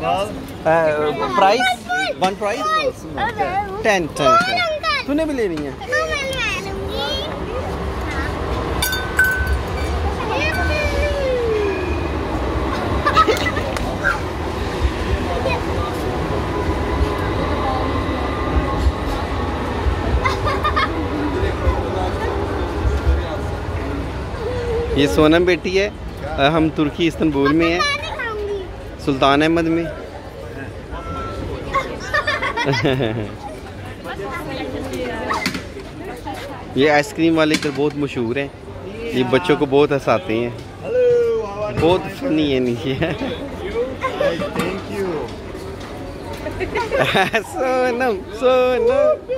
Price 1 price 10 तूने भी ले रही है? ये सोनम बेटी है, हम तुर्की इस्तांबुल में हैं, सुल्तान अहमद में। ये आइसक्रीम वाले इधर बहुत मशहूर हैं, ये बच्चों को बहुत हंसाते हैं, बहुत फनी है नीचे। सोनम सोनम